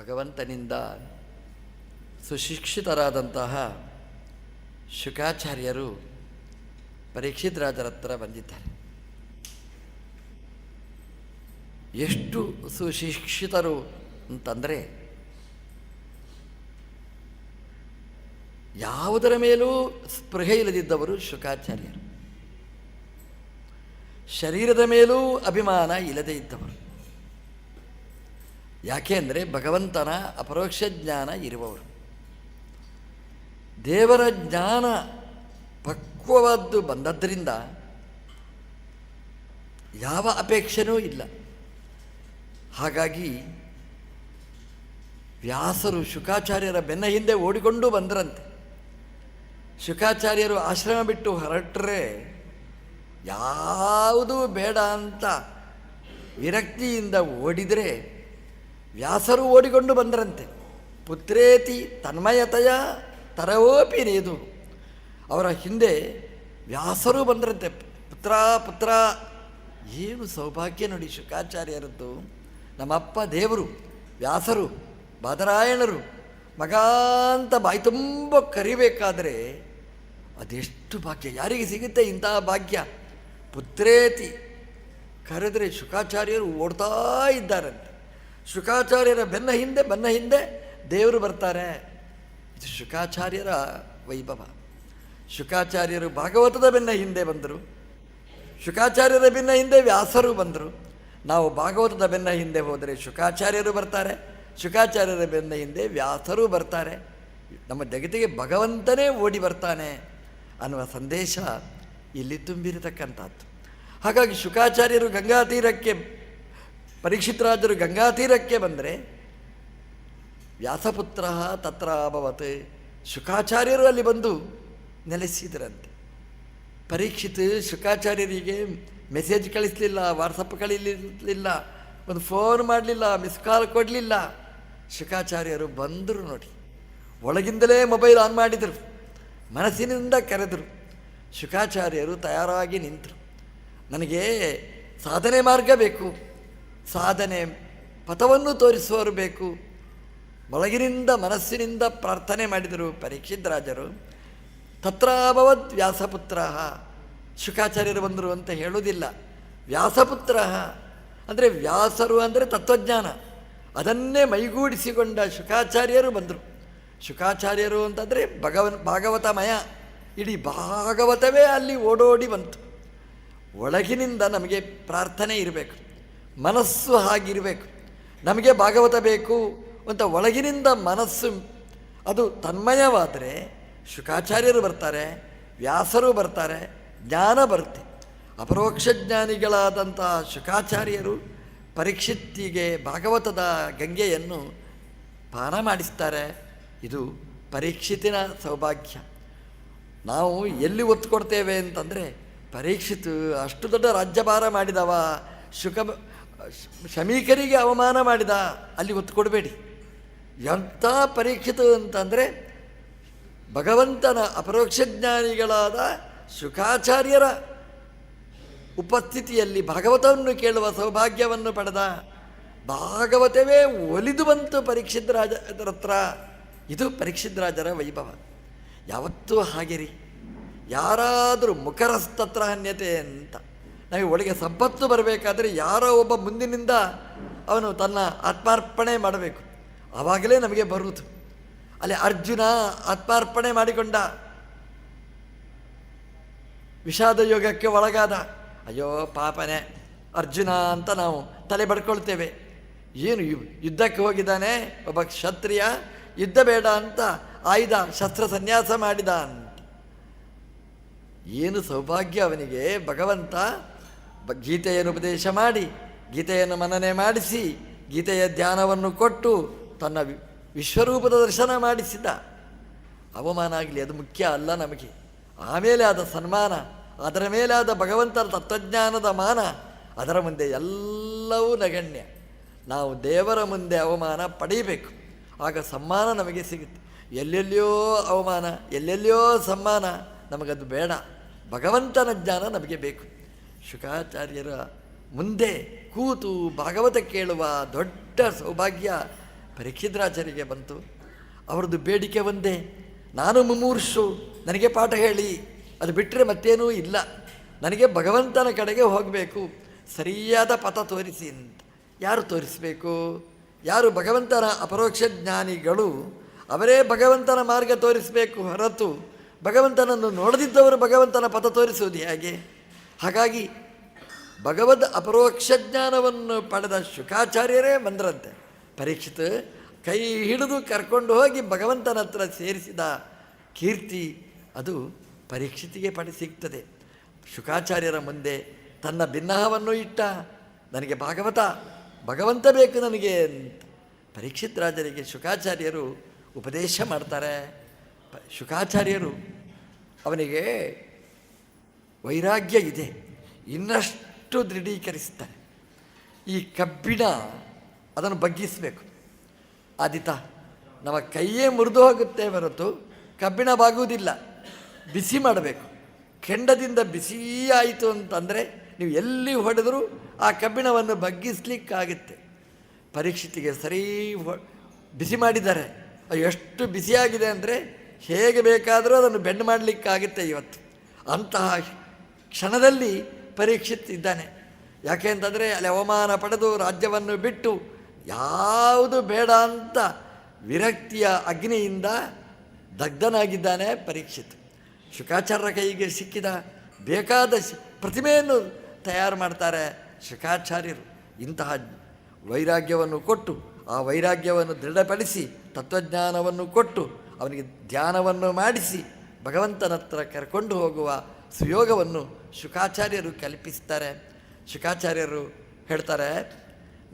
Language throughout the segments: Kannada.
ಭಗವಂತನಿಂದ ಸುಶಿಕ್ಷಿತರಾದಂತಹ ಶುಕಾಚಾರ್ಯರು ಪರೀಕ್ಷಿತ್ ರಾಜರ ಹತ್ರ ಬಂದಿದ್ದಾರೆ. ಎಷ್ಟು ಸುಶಿಕ್ಷಿತರು ಅಂತಂದರೆ ಯಾವುದರ ಮೇಲೂ ಸ್ಪೃಹೆ ಇಲ್ಲದಿದ್ದವರು ಶುಕಾಚಾರ್ಯರು. ಶರೀರದ ಮೇಲೂ ಅಭಿಮಾನ ಇಲ್ಲದೇ ಇದ್ದವರು. ಯಾಕೆ ಅಂದರೆ ಭಗವಂತನ ಅಪರೋಕ್ಷ ಜ್ಞಾನ ಇರುವವರು. ದೇವರ ಜ್ಞಾನ ಪಕ್ವವಾದ್ದು ಬಂದದ್ದರಿಂದ ಯಾವ ಅಪೇಕ್ಷೆನೂ ಇಲ್ಲ. ಹಾಗಾಗಿ ವ್ಯಾಸರು ಶುಕಾಚಾರ್ಯರ ಬೆನ್ನ ಹಿಂದೆ ಓಡಿಕೊಂಡು ಬಂದರಂತೆ. ಶುಕಾಚಾರ್ಯರು ಆಶ್ರಮ ಬಿಟ್ಟು ಹೊರಟ್ರೆ ಯಾವುದೂ ಬೇಡ ಅಂತ ವಿರಕ್ತಿಯಿಂದ ಓಡಿದರೆ ವ್ಯಾಸರು ಓಡಿಕೊಂಡು ಬಂದರಂತೆ. ಪುತ್ರೇತಿ ತನ್ಮಯತೆಯ ತರವೋಪಿ ನೇದು. ಅವರ ಹಿಂದೆ ವ್ಯಾಸರು ಬಂದರಂತೆ. ಪುತ್ರ ಪುತ್ರ. ಏನು ಸೌಭಾಗ್ಯ ನೋಡಿ ಶುಕಾಚಾರ್ಯರದ್ದು. ನಮ್ಮಪ್ಪ ದೇವರು ವ್ಯಾಸರು ಬಾದರಾಯಣರು ಮಗ ಅಂತ ಬಾಯಿ ತುಂಬ ಕರಿಬೇಕಾದರೆ ಅದೆಷ್ಟು ಭಾಗ್ಯ. ಯಾರಿಗೆ ಸಿಗುತ್ತೆ ಇಂತಹ ಭಾಗ್ಯ? ಪುತ್ರೇತಿ ಕರೆದರೆ ಶುಕಾಚಾರ್ಯರು ಓಡ್ತಾ ಇದ್ದಾರಂತೆ. ಶುಕಾಚಾರ್ಯರ ಬೆನ್ನ ಹಿಂದೆ ದೇವರು ಬರ್ತಾರೆ. ಇದು ಶುಕಾಚಾರ್ಯರ ವೈಭವ. ಶುಕಾಚಾರ್ಯರು ಭಾಗವತದ ಬೆನ್ನ ಹಿಂದೆ ಬಂದರು. ಶುಕಾಚಾರ್ಯರ ಬೆನ್ನ ಹಿಂದೆ ವ್ಯಾಸರು ಬಂದರು. ನಾವು ಭಾಗವತದ ಬೆನ್ನ ಹಿಂದೆ ಹೋದರೆ ಶುಕಾಚಾರ್ಯರು ಬರ್ತಾರೆ, ಶುಕಾಚಾರ್ಯರ ಬೆನ್ನ ಹಿಂದೆ ವ್ಯಾಸರು ಬರ್ತಾರೆ. ನಮ್ಮ ಜಗತ್ತಿಗೆ ಭಗವಂತನೇ ಓಡಿ ಬರ್ತಾನೆ ಅನ್ನುವ ಸಂದೇಶ ಇಲ್ಲಿ ತುಂಬಿರತಕ್ಕಂಥದ್ದು. ಹಾಗಾಗಿ ಶುಕಾಚಾರ್ಯರು ಗಂಗಾ ತೀರಕ್ಕೆ, ಪರೀಕ್ಷಿತ್ ರಾಜರು ಗಂಗಾ ತೀರಕ್ಕೆ ಬಂದರೆ ವ್ಯಾಸಪುತ್ರ ತತ್ರ ಅಭವತ್. ಶುಕಾಚಾರ್ಯರು ಅಲ್ಲಿ ಬಂದು ನೆಲೆಸಿದರಂತೆ. ಪರೀಕ್ಷಿತ್ ಶುಕಾಚಾರ್ಯರಿಗೆ ಮೆಸೇಜ್ ಕಳಿಸಲಿಲ್ಲ, ವಾಟ್ಸಪ್ ಕಳಿಲಿಲ್ಲ, ಒಂದು ಫೋನ್ ಮಾಡಲಿಲ್ಲ, ಮಿಸ್ ಕಾಲ್ ಕೊಡಲಿಲ್ಲ. ಶುಕಾಚಾರ್ಯರು ಬಂದರು ನೋಡಿ. ಒಳಗಿಂದಲೇ ಮೊಬೈಲ್ ಆನ್ ಮಾಡಿದರು, ಮನಸ್ಸಿನಿಂದ ಕರೆದರು. ಶುಕಾಚಾರ್ಯರು ತಯಾರಾಗಿ ನಿಂತರು. ನನಗೆ ಸಾಧನೆ ಮಾರ್ಗ ಬೇಕು, ಸಾಧನೆ ಪಥವನ್ನು ತೋರಿಸುವವರು ಬೇಕು. ಒಳಗಿನಿಂದ ಮನಸ್ಸಿನಿಂದ ಪ್ರಾರ್ಥನೆ ಮಾಡಿದರು ಪರೀಕ್ಷಿತ್ ರಾಜರು. ತತ್ರಾಭವದ್ ವ್ಯಾಸಪುತ್ರ. ಶುಕಾಚಾರ್ಯರು ಬಂದರು ಅಂತ ಹೇಳುವುದಿಲ್ಲ. ವ್ಯಾಸಪುತ್ರ ಅಂದರೆ ವ್ಯಾಸರು ಅಂದರೆ ತತ್ವಜ್ಞಾನ, ಅದನ್ನೇ ಮೈಗೂಡಿಸಿಕೊಂಡ ಶುಕಾಚಾರ್ಯರು ಬಂದರು. ಶುಕಾಚಾರ್ಯರು ಅಂತಂದರೆ ಭಾಗವತಮಯ. ಇಡೀ ಭಾಗವತವೇ ಅಲ್ಲಿ ಓಡೋಡಿ ಬಂತು. ಒಳಗಿನಿಂದ ನಮಗೆ ಪ್ರಾರ್ಥನೆ ಇರಬೇಕು, ಮನಸ್ಸು ಹಾಗಿರಬೇಕು. ನಮಗೆ ಭಾಗವತ ಬೇಕು ಅಂತ ಒಳಗಿನಿಂದ ಮನಸ್ಸು ಅದು ತನ್ಮಯವಾದರೆ ಶುಕಾಚಾರ್ಯರು ಬರ್ತಾರೆ, ವ್ಯಾಸರು ಬರ್ತಾರೆ, ಜ್ಞಾನ ಬರುತ್ತೆ. ಅಪರೋಕ್ಷ ಜ್ಞಾನಿಗಳಾದಂಥ ಶುಕಾಚಾರ್ಯರು ಪರೀಕ್ಷಿತ್ತಿಗೆ ಭಾಗವತದ ಗಂಗೆಯನ್ನು ಪಾನ ಮಾಡಿಸ್ತಾರೆ. ಇದು ಪರೀಕ್ಷಿತಿನ ಸೌಭಾಗ್ಯ. ನಾವು ಎಲ್ಲಿ ಒತ್ತು ಕೊಡ್ತೇವೆ ಅಂತಂದರೆ, ಪರೀಕ್ಷಿತ್ ಅಷ್ಟು ದೊಡ್ಡ ರಾಜ್ಯಭಾರ ಮಾಡಿದವ, ಶಮೀಕರಿಗೆ ಅವಮಾನ ಮಾಡಿದ, ಅಲ್ಲಿ ಒತ್ತು ಕೊಡಬೇಡಿ. ಎಂಥ ಪರೀಕ್ಷಿತ ಅಂತಂದರೆ ಭಗವಂತನ ಅಪರೋಕ್ಷ ಜ್ಞಾನಿಗಳಾದ ಶುಕಾಚಾರ್ಯರ ಉಪಸ್ಥಿತಿಯಲ್ಲಿ ಭಾಗವತವನ್ನು ಕೇಳುವ ಸೌಭಾಗ್ಯವನ್ನು ಪಡೆದ. ಭಾಗವತವೇ ಒಲಿದು ಬಂತು ಪರೀಕ್ಷಿತ್ ರಾಜರ ಹತ್ರ. ಇದು ಪರೀಕ್ಷಿತ್ ರಾಜರ ವೈಭವ. ಯಾವತ್ತೂ ಹಾಗೆ ರೀ. ಯಾರಾದರೂ ಮುಖರಸ್ತತ್ರ ಅನ್ಯತೆ ಅಂತ, ನಮಗೆ ಒಳಗೆ ಸಂಪತ್ತು ಬರಬೇಕಾದ್ರೆ ಯಾರೋ ಒಬ್ಬ ಮುಂದಿನಿಂದ ಅವನು ತನ್ನ ಆತ್ಮಾರ್ಪಣೆ ಮಾಡಬೇಕು, ಆವಾಗಲೇ ನಮಗೆ ಬರುವುದು. ಅಲ್ಲಿ ಅರ್ಜುನ ಆತ್ಮಾರ್ಪಣೆ ಮಾಡಿಕೊಂಡ, ವಿಷಾದ ಯೋಗಕ್ಕೆ ಒಳಗಾದ. ಅಯ್ಯೋ ಪಾಪನೇ ಅರ್ಜುನ ಅಂತ ನಾವು ತಲೆ ಬಡ್ಕೊಳ್ತೇವೆ. ಏನು ಯುದ್ಧಕ್ಕೆ ಹೋಗಿದ್ದಾನೆ ಒಬ್ಬ ಕ್ಷತ್ರಿಯ, ಯುದ್ಧ ಬೇಡ ಅಂತ ಆಯುಧ ಶಸ್ತ್ರ ಸನ್ಯಾಸ ಮಾಡಿದ ಅಂತ. ಏನು ಸೌಭಾಗ್ಯ ಅವನಿಗೆ. ಭಗವಂತ ಗೀತೆಯನ್ನು ಉಪದೇಶ ಮಾಡಿ, ಗೀತೆಯನ್ನು ಮನನೆ ಮಾಡಿಸಿ, ಗೀತೆಯ ಧ್ಯಾನವನ್ನು ಕೊಟ್ಟು ತನ್ನ ವಿಶ್ವರೂಪದ ದರ್ಶನ ಮಾಡಿಸಿದ. ಅವಮಾನ ಆಗಲಿ ಅದು ಮುಖ್ಯ ಅಲ್ಲ ನಮಗೆ. ಆಮೇಲೆ ಆದ ಸನ್ಮಾನ, ಅದರ ಮೇಲೆ ಆದ ಭಗವಂತನ ತತ್ವಜ್ಞಾನದ ಮಾನ, ಅದರ ಮುಂದೆ ಎಲ್ಲವೂ ನಗಣ್ಯ. ನಾವು ದೇವರ ಮುಂದೆ ಅವಮಾನ ಪಡೆಯಬೇಕು, ಆಗ ಸಮ್ಮಾನ ನಮಗೆ ಸಿಗುತ್ತೆ. ಎಲ್ಲೆಲ್ಲಿಯೋ ಅವಮಾನ, ಎಲ್ಲೆಲ್ಲಿಯೋ ಸಮ್ಮಾನ, ನಮಗದು ಬೇಡ. ಭಗವಂತನ ಜ್ಞಾನ ನಮಗೆ ಬೇಕು. ಶುಕಾಚಾರ್ಯರ ಮುಂದೆ ಕೂತು ಭಾಗವತ ಕೇಳುವ ದೊಡ್ಡ ಸೌಭಾಗ್ಯ ಪರೀಕ್ಷಿದ್ರಾಚಾರ್ಯರಿಗೆ ಬಂತು. ಅವರದ್ದು ಬೇಡಿಕೆ ಒಂದೇ, ನಾನು ಮುಮೂರ್ಷು, ನನಗೆ ಪಾಠ ಹೇಳಿ, ಅದು ಬಿಟ್ಟರೆ ಮತ್ತೇನೂ ಇಲ್ಲ, ನನಗೆ ಭಗವಂತನ ಕಡೆಗೆ ಹೋಗಬೇಕು, ಸರಿಯಾದ ಪಥ ತೋರಿಸಿ ಅಂತ. ಯಾರು ತೋರಿಸಬೇಕು? ಯಾರು ಭಗವಂತನ ಅಪರೋಕ್ಷ ಜ್ಞಾನಿಗಳು ಅವರೇ ಭಗವಂತನ ಮಾರ್ಗ ತೋರಿಸಬೇಕು ಹೊರತು ಭಗವಂತನನ್ನು ನೋಡದಿದ್ದವರು ಭಗವಂತನ ಪಥ ತೋರಿಸುವುದು ಹೇಗೆ? ಹಾಗಾಗಿ ಭಗವದ್ ಅಪರೋಕ್ಷ ಜ್ಞಾನವನ್ನು ಪಡೆದ ಶುಕಾಚಾರ್ಯರೇ ಬಂದ್ರಂತೆ. ಪರೀಕ್ಷಿತ್ ಕೈ ಹಿಡಿದು ಕರ್ಕೊಂಡು ಹೋಗಿ ಭಗವಂತನ ಹತ್ರ ಸೇರಿಸಿದ ಕೀರ್ತಿ ಅದು ಪರೀಕ್ಷಿತಿಗೆ ಸಿಗ್ತದೆ. ಶುಕಾಚಾರ್ಯರ ಮುಂದೆ ತನ್ನ ಭಿನ್ನಹವನ್ನು ಇಟ್ಟ, ನನಗೆ ಭಗವಂತ ಬೇಕು ನನಗೆ ಅಂತ ಪರೀಕ್ಷಿತ್ ರಾಜರಿಗೆ ಶುಕಾಚಾರ್ಯರು ಉಪದೇಶ ಮಾಡ್ತಾರೆ. ಶುಕಾಚಾರ್ಯರು ಅವನಿಗೆ ವೈರಾಗ್ಯ ಇದೆ, ಇನ್ನಷ್ಟು ದೃಢೀಕರಿಸ್ತಾರೆ. ಈ ಕಬ್ಬಿಣ ಅದನ್ನು ಬಗ್ಗಿಸಬೇಕು. ಆದಿತ ನಮ್ಮ ಕೈಯೇ ಮುರಿದು ಹೋಗುತ್ತೆ ಹೊರತು ಕಬ್ಬಿಣ ಬಾಗುವುದಿಲ್ಲ, ಬಿಸಿ ಮಾಡಬೇಕು. ಕೆಂಡದಿಂದ ಬಿಸಿ ಆಯಿತು ಅಂತಂದರೆ ನೀವು ಎಲ್ಲಿ ಹೊಡೆದರೂ ಆ ಕಬ್ಬಿಣವನ್ನು ಬಗ್ಗಿಸ್ಲಿಕ್ಕಾಗುತ್ತೆ. ಪರೀಕ್ಷಿತಿಗೆ ಸರಿ ಬಿಸಿ ಮಾಡಿದ್ದಾರೆ. ಅದು ಎಷ್ಟು ಬಿಸಿಯಾಗಿದೆ ಅಂದರೆ ಹೇಗೆ ಬೇಕಾದರೂ ಅದನ್ನು ಬೆಂಡ್ ಮಾಡಲಿಕ್ಕಾಗುತ್ತೆ ಇವತ್ತು. ಅಂತಹ ಕ್ಷಣದಲ್ಲಿ ಪರೀಕ್ಷಿತ್ ಇದ್ದಾನೆ. ಯಾಕೆ ಅಂತಂದರೆ ಅಲ್ಲಿ ಅವಮಾನ ಪಡೆದು ರಾಜ್ಯವನ್ನು ಬಿಟ್ಟು ಯಾವುದು ಬೇಡ ಅಂತ ವಿರಕ್ತಿಯ ಅಗ್ನಿಯಿಂದ ದಗ್ಧನಾಗಿದ್ದಾನೆ ಪರೀಕ್ಷಿತ್. ಶುಕಾಚಾರ್ಯರ ಕೈಗೆ ಸಿಕ್ಕಿದ ಬೇಕಾದ ಪ್ರತಿಮೆಯನ್ನು ತಯಾರು ಮಾಡ್ತಾರೆ ಶುಕಾಚಾರ್ಯರು. ಇಂತಹ ವೈರಾಗ್ಯವನ್ನು ಕೊಟ್ಟು ಆ ವೈರಾಗ್ಯವನ್ನು ದೃಢಪಡಿಸಿ ತತ್ವಜ್ಞಾನವನ್ನು ಕೊಟ್ಟು ಅವನಿಗೆ ಧ್ಯಾನವನ್ನು ಮಾಡಿಸಿ ಭಗವಂತನ ಹತ್ರ ಕರ್ಕೊಂಡು ಹೋಗುವ ಸುಯೋಗವನ್ನು ಶುಕಾಚಾರ್ಯರು ಕಲ್ಪಿಸ್ತಾರೆ. ಶುಕಾಚಾರ್ಯರು ಹೇಳ್ತಾರೆ,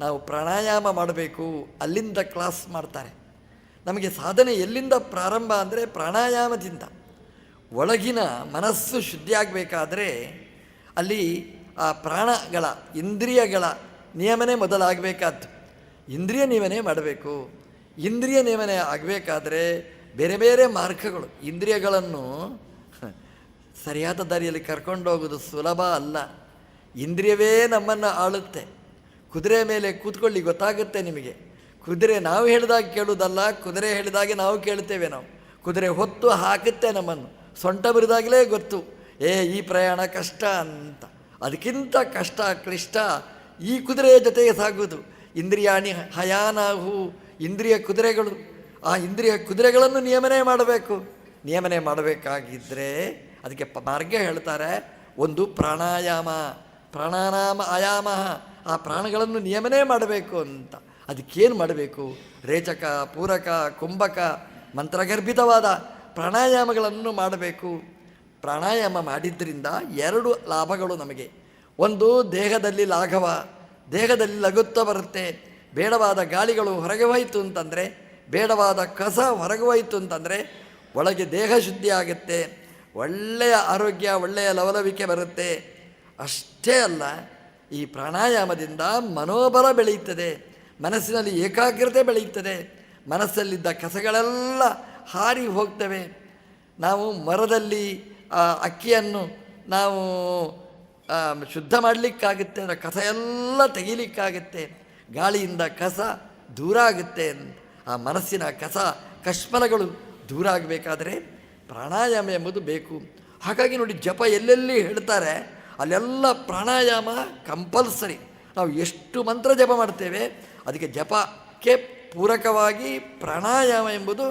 ನಾವು ಪ್ರಾಣಾಯಾಮ ಮಾಡಬೇಕು, ಅಲ್ಲಿಂದ ಕ್ಲಾಸ್ ಮಾಡ್ತಾರೆ. ನಮಗೆ ಸಾಧನೆ ಎಲ್ಲಿಂದ ಪ್ರಾರಂಭ ಅಂದರೆ ಪ್ರಾಣಾಯಾಮದಿಂದ. ಒಳಗಿನ ಮನಸ್ಸು ಶುದ್ಧಿಯಾಗಬೇಕಾದ್ರೆ ಅಲ್ಲಿ ಆ ಪ್ರಾಣಗಳ ಇಂದ್ರಿಯಗಳ ನಿಯಮನೆ ಮೊದಲಾಗಬೇಕಾದ್ದು. ಇಂದ್ರಿಯ ನಿಯಮನೆ ಮಾಡಬೇಕು. ಇಂದ್ರಿಯ ನಿಯಮನೆ ಆಗಬೇಕಾದ್ರೆ ಬೇರೆ ಬೇರೆ ಮಾರ್ಗಗಳು. ಇಂದ್ರಿಯಗಳನ್ನು ಸರಿಯಾದ ದಾರಿಯಲ್ಲಿ ಕರ್ಕೊಂಡೋಗೋದು ಸುಲಭ ಅಲ್ಲ. ಇಂದ್ರಿಯವೇ ನಮ್ಮನ್ನು ಆಳುತ್ತೆ. ಕುದುರೆ ಮೇಲೆ ಕೂತ್ಕೊಳ್ಳಿ, ಗೊತ್ತಾಗುತ್ತೆ ನಿಮಗೆ. ಕುದುರೆ ನಾವು ಹೇಳಿದಾಗ ಕೇಳುವುದಲ್ಲ, ಕುದುರೆ ಹೇಳಿದಾಗೆ ನಾವು ಕೇಳ್ತೇವೆ. ಕುದುರೆ ಹೊತ್ತು ಹಾಕುತ್ತೆ ನಮ್ಮನ್ನು. ಸೊಂಟ ಬಿರಿದಾಗಲೇ ಗೊತ್ತು, ಈ ಪ್ರಯಾಣ ಕಷ್ಟ ಅಂತ. ಅದಕ್ಕಿಂತ ಕಷ್ಟ ಕ್ಲಿಷ್ಟ ಈ ಕುದುರೆಯ ಜೊತೆಗೆ ಸಾಗುವುದು. ಇಂದ್ರಿಯಾಣಿ ಹಯಾನಾಹು, ಇಂದ್ರಿಯ ಕುದುರೆಗಳು. ಆ ಇಂದ್ರಿಯ ಕುದುರೆಗಳನ್ನು ನಿಯಮನೆ ಮಾಡಬೇಕು. ನಿಯಮನೆ ಮಾಡಬೇಕಾಗಿದ್ದರೆ ಅದಕ್ಕೆ ಮಾರ್ಗ ಹೇಳ್ತಾರೆ. ಒಂದು ಪ್ರಾಣಾಯಾಮ, ಪ್ರಾಣಾನಾಮ ಆಯಾಮ. ಆ ಪ್ರಾಣಗಳನ್ನು ನಿಯಮನೆ ಮಾಡಬೇಕು ಅಂತ. ಅದಕ್ಕೇನು ಮಾಡಬೇಕು? ರೇಚಕ, ಪೂರಕ, ಕುಂಭಕ, ಮಂತ್ರಗರ್ಭಿತವಾದ ಪ್ರಾಣಾಯಾಮಗಳನ್ನು ಮಾಡಬೇಕು. ಪ್ರಾಣಾಯಾಮ ಮಾಡಿದ್ದರಿಂದ 2 ಲಾಭಗಳು ನಮಗೆ. ಒಂದು, ದೇಹದಲ್ಲಿ ಲಾಘವ, ದೇಹದಲ್ಲಿ ಲಘುತ್ವ ಬರುತ್ತೆ. ಬೇಡವಾದ ಗಾಳಿಗಳು ಹೊರಗೆ ಹೋಯಿತು ಅಂತಂದರೆ, ಬೇಡವಾದ ಕಸ ಹೊರಗೆ ಹೋಯಿತು ಅಂತಂದರೆ ಒಳಗೆ ದೇಹ ಶುದ್ಧಿ ಆಗುತ್ತೆ, ಒಳ್ಳೆಯ ಆರೋಗ್ಯ, ಒಳ್ಳೆಯ ಲವಲವಿಕೆ ಬರುತ್ತೆ. ಅಷ್ಟೇ ಅಲ್ಲ, ಈ ಪ್ರಾಣಾಯಾಮದಿಂದ ಮನೋಬಲ ಬೆಳೆಯುತ್ತದೆ, ಮನಸ್ಸಿನಲ್ಲಿ ಏಕಾಗ್ರತೆ ಬೆಳೆಯುತ್ತದೆ, ಮನಸ್ಸಲ್ಲಿದ್ದ ಕಸಗಳೆಲ್ಲ ಹಾರಿ ಹೋಗ್ತವೆ. ನಾವು ಮರದಲ್ಲಿ ಅಕ್ಕಿಯನ್ನು ನಾವು ಶುದ್ಧ ಮಾಡಲಿಕ್ಕಾಗುತ್ತೆ, ಅದರ ಕಸ ಎಲ್ಲ ತೆಗೀಲಿಕ್ಕಾಗುತ್ತೆ. ಗಾಳಿಯಿಂದ ಕಸ ದೂರ ಆಗುತ್ತೆ. ಆ ಮನಸ್ಸಿನ ಕಸ ಕಶ್ಮಲಗಳು ದೂರ ಆಗಬೇಕಾದ್ರೆ ಪ್ರಾಣಾಯಾಮ ಎಂಬುದು ಬೇಕು. ಹಾಗಾಗಿ ನೋಡಿ, ಜಪ ಎಲ್ಲೆಲ್ಲಿ ಹೇಳ್ತಾರೆ ಅಲ್ಲೆಲ್ಲ ಪ್ರಾಣಾಯಾಮ ಕಂಪಲ್ಸರಿ. ನಾವು ಎಷ್ಟು ಮಂತ್ರ ಜಪ ಮಾಡ್ತೇವೆ, ಅದಕ್ಕೆ ಜಪಕ್ಕೆ ಪೂರಕವಾಗಿ ಪ್ರಾಣಾಯಾಮ ಎಂಬುದು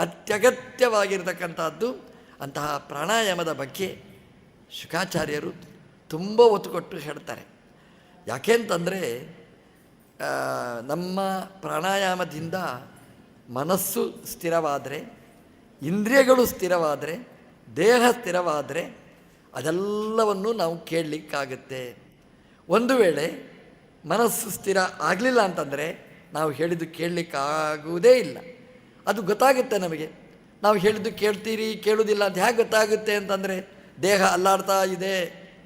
ಅತ್ಯಗತ್ಯವಾಗಿರತಕ್ಕಂಥದ್ದು. ಅಂತಹ ಪ್ರಾಣಾಯಾಮದ ಬಗ್ಗೆ ಶುಕಾಚಾರ್ಯರು ತುಂಬ ಒತ್ತು ಕೊಟ್ಟು ಹೇಳ್ತಾರೆ. ಯಾಕೆಂತಂದರೆ ನಮ್ಮ ಪ್ರಾಣಾಯಾಮದಿಂದ ಮನಸ್ಸು ಸ್ಥಿರವಾದರೆ, ಇಂದ್ರಿಯಗಳು ಸ್ಥಿರವಾದರೆ, ದೇಹ ಸ್ಥಿರವಾದರೆ ಅದೆಲ್ಲವನ್ನು ನಾವು ಕೇಳಲಿಕ್ಕಾಗುತ್ತೆ. ಒಂದು ವೇಳೆ ಮನಸ್ಸು ಸ್ಥಿರ ಆಗಲಿಲ್ಲ ಅಂತಂದರೆ ನಾವು ಹೇಳಿದ್ದು ಕೇಳಲಿಕ್ಕಾಗುವುದೇ ಇಲ್ಲ. ಅದು ಗೊತ್ತಾಗುತ್ತೆ ನಮಗೆ. ನಾವು ಹೇಳಿದ್ದು ಕೇಳ್ತೀರಿ ಕೇಳುವುದಿಲ್ಲ ಅಂತ ಹೇಗೆ ಗೊತ್ತಾಗುತ್ತೆ ಅಂತಂದರೆ, ದೇಹ ಅಲ್ಲಾಡ್ತಾ ಇದೆ,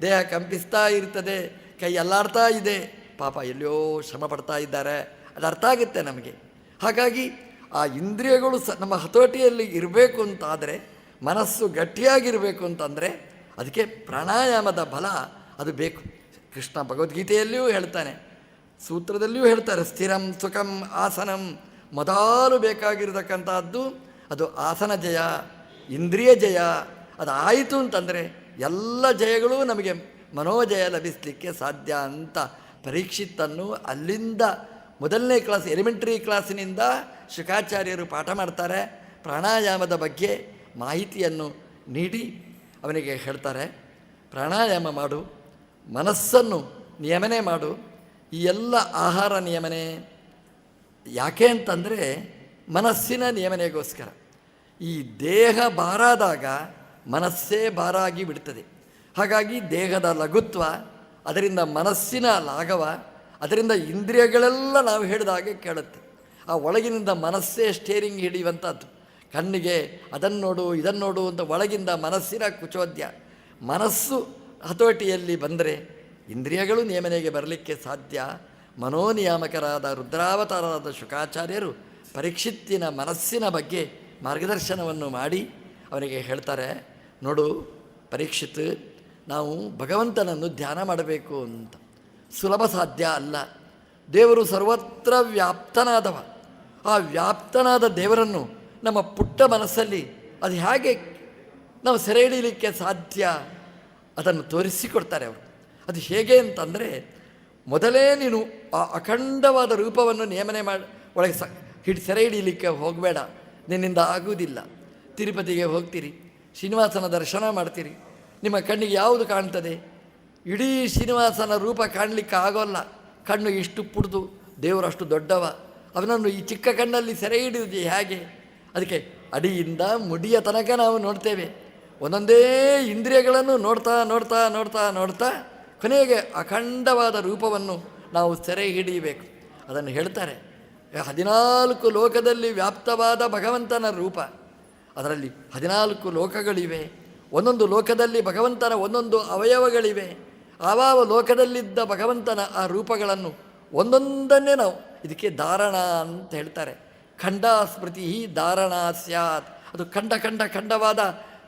ದೇಹ ಕಂಪಿಸ್ತಾ ಇರ್ತದೆ, ಕೈ ಅಲ್ಲಾಡ್ತಾ ಇದೆ, ಪಾಪ ಎಲ್ಲಿಯೋ ಶ್ರಮ ಪಡ್ತಾ ಇದ್ದಾರೆ, ಅದು ಅರ್ಥ ಆಗುತ್ತೆ ನಮಗೆ. ಹಾಗಾಗಿ ಆ ಇಂದ್ರಿಯಗಳು ನಮ್ಮ ಹತೋಟಿಯಲ್ಲಿ ಇರಬೇಕು ಅಂತಾದರೆ, ಮನಸ್ಸು ಗಟ್ಟಿಯಾಗಿರಬೇಕು ಅಂತಂದರೆ ಅದಕ್ಕೆ ಪ್ರಾಣಾಯಾಮದ ಬಲ ಅದು ಬೇಕು. ಕೃಷ್ಣ ಭಗವದ್ಗೀತೆಯಲ್ಲಿಯೂ ಹೇಳ್ತಾನೆ, ಸೂತ್ರದಲ್ಲಿಯೂ ಹೇಳ್ತಾರೆ, ಸ್ಥಿರಂ ಸುಖಂ ಆಸನಂ ಮೊದಲು ಬೇಕಾಗಿರತಕ್ಕಂಥದ್ದು ಅದು ಆಸನ ಜಯ, ಇಂದ್ರಿಯ ಜಯ. ಅದು ಆಯಿತು ಅಂತಂದರೆ ಎಲ್ಲ ಜಯಗಳೂ ನಮಗೆ ಮನೋಜಯ ಲಭಿಸಲಿಕ್ಕೆ ಸಾಧ್ಯ ಅಂತ ಪರೀಕ್ಷಿತನ್ನು ಅಲ್ಲಿಂದ ಮೊದಲನೇ ಕ್ಲಾಸ್, ಎಲಿಮೆಂಟ್ರಿ ಕ್ಲಾಸಿನಿಂದ ಶುಕಾಚಾರ್ಯರು ಪಾಠ ಮಾಡ್ತಾರೆ. ಪ್ರಾಣಾಯಾಮದ ಬಗ್ಗೆ ಮಾಹಿತಿಯನ್ನು ನೀಡಿ ಅವನಿಗೆ ಹೇಳ್ತಾರೆ, ಪ್ರಾಣಾಯಾಮ ಮಾಡು, ಮನಸ್ಸನ್ನು ನಿಯಮನೆ ಮಾಡು. ಈ ಎಲ್ಲ ಆಹಾರ ನಿಯಮನೆ ಯಾಕೆ ಅಂತಂದರೆ ಮನಸ್ಸಿನ ನಿಯಮನೆಗೋಸ್ಕರ. ಈ ದೇಹ ಬಾರಾದಾಗ ಮನಸ್ಸೇ ಬಾರಾಗಿ ಬಿಡ್ತದೆ. ಹಾಗಾಗಿ ದೇಹದ ಲಘುತ್ವ, ಅದರಿಂದ ಮನಸ್ಸಿನ ಲಾಘವ, ಅದರಿಂದ ಇಂದ್ರಿಯಗಳೆಲ್ಲ ನಾವು ಹೇಳಿದಾಗೆ ಕೇಳುತ್ತೆ. ಆ ಒಳಗಿನಿಂದ ಮನಸ್ಸೇ ಸ್ಟೇರಿಂಗ್ ಹಿಡಿಯುವಂಥದ್ದು. ಕಣ್ಣಿಗೆ ಅದನ್ನು ನೋಡು ಇದನ್ನು ನೋಡು ಅಂತ ಒಳಗಿಂದ ಮನಸ್ಸಿನ ಕುಚೋದ್ಯ. ಮನಸ್ಸು ಹತೋಟಿಯಲ್ಲಿ ಬಂದರೆ ಇಂದ್ರಿಯಗಳು ನಿಯಮನೆಗೆ ಬರಲಿಕ್ಕೆ ಸಾಧ್ಯ. ಮನೋನಿಯಾಮಕರಾದ ರುದ್ರಾವತಾರರಾದ ಶುಕಾಚಾರ್ಯರು ಪರೀಕ್ಷಿತ್ತಿನ ಮನಸ್ಸಿನ ಬಗ್ಗೆ ಮಾರ್ಗದರ್ಶನವನ್ನು ಮಾಡಿ ಅವನಿಗೆ ಹೇಳ್ತಾರೆ, ನೋಡು ಪರೀಕ್ಷಿತ್, ನಾವು ಭಗವಂತನನ್ನು ಧ್ಯಾನ ಮಾಡಬೇಕು ಅಂತ ಸುಲಭ ಸಾಧ್ಯ ಅಲ್ಲ. ದೇವರು ಸರ್ವತ್ರ ವ್ಯಾಪ್ತನಾದವ. ಆ ವ್ಯಾಪ್ತನಾದ ದೇವರನ್ನು ನಮ್ಮ ಪುಟ್ಟ ಮನಸ್ಸಲ್ಲಿ ಅದು ಹೇಗೆ ನಾವು ಸೆರೆ ಹಿಡಿಯಲಿಕ್ಕೆ ಸಾಧ್ಯ, ಅದನ್ನು ತೋರಿಸಿಕೊಡ್ತಾರೆ ಅವರು. ಅದು ಹೇಗೆ ಅಂತಂದರೆ, ಮೊದಲೇ ನೀನು ಆ ಅಖಂಡವಾದ ರೂಪವನ್ನು ನಿಯಮನೆ ಮಾಡಿ ಒಳಗೆ ಸೆರೆ ಹಿಡಿಯಲಿಕ್ಕೆ ಹೋಗಬೇಡ, ನಿನ್ನಿಂದ ಆಗುವುದಿಲ್ಲ. ತಿರುಪತಿಗೆ ಹೋಗ್ತೀರಿ, ಶ್ರೀನಿವಾಸನ ದರ್ಶನ ಮಾಡ್ತೀರಿ, ನಿಮ್ಮ ಕಣ್ಣಿಗೆ ಯಾವುದು ಕಾಣ್ತದೆ? ಇಡೀ ಶ್ರೀನಿವಾಸನ ರೂಪ ಕಾಣಲಿಕ್ಕೆ ಆಗೋಲ್ಲ. ಕಣ್ಣು ಇಷ್ಟು ಪುಡ್ದು, ದೇವರು ಅಷ್ಟು ದೊಡ್ಡವ, ಅವನನ್ನು ಈ ಚಿಕ್ಕ ಕಣ್ಣಲ್ಲಿ ಸೆರೆ ಹಿಡಿಯುವುದು ಹೇಗೆ? ಅದಕ್ಕೆ ಅಡಿಯಿಂದ ಮುಡಿಯ ತನಕ ನಾವು ನೋಡ್ತೇವೆ. ಒಂದೊಂದೇ ಇಂದ್ರಿಯಗಳನ್ನು ನೋಡ್ತಾ ನೋಡ್ತಾ ನೋಡ್ತಾ ನೋಡ್ತಾ ಕೊನೆಗೆ ಅಖಂಡವಾದ ರೂಪವನ್ನು ನಾವು ಸೆರೆ ಹಿಡಿಯಬೇಕು. ಅದನ್ನು ಹೇಳ್ತಾರೆ, 14 ಲೋಕದಲ್ಲಿ ವ್ಯಾಪ್ತವಾದ ಭಗವಂತನ ರೂಪ. ಅದರಲ್ಲಿ 14 ಲೋಕಗಳಿವೆ. ಒಂದೊಂದು ಲೋಕದಲ್ಲಿ ಭಗವಂತನ ಒಂದೊಂದು ಅವಯವಗಳಿವೆ. ಆವಾವ ಲೋಕದಲ್ಲಿದ್ದ ಭಗವಂತನ ಆ ರೂಪಗಳನ್ನು ಒಂದೊಂದನ್ನೇ ನಾವು, ಇದಕ್ಕೆ ಧಾರಣ ಅಂತ ಹೇಳ್ತಾರೆ. ಖಂಡ ಸ್ಮೃತಿ ಧಾರಣ ಸ್ಯಾತ್. ಅದು ಖಂಡವಾದ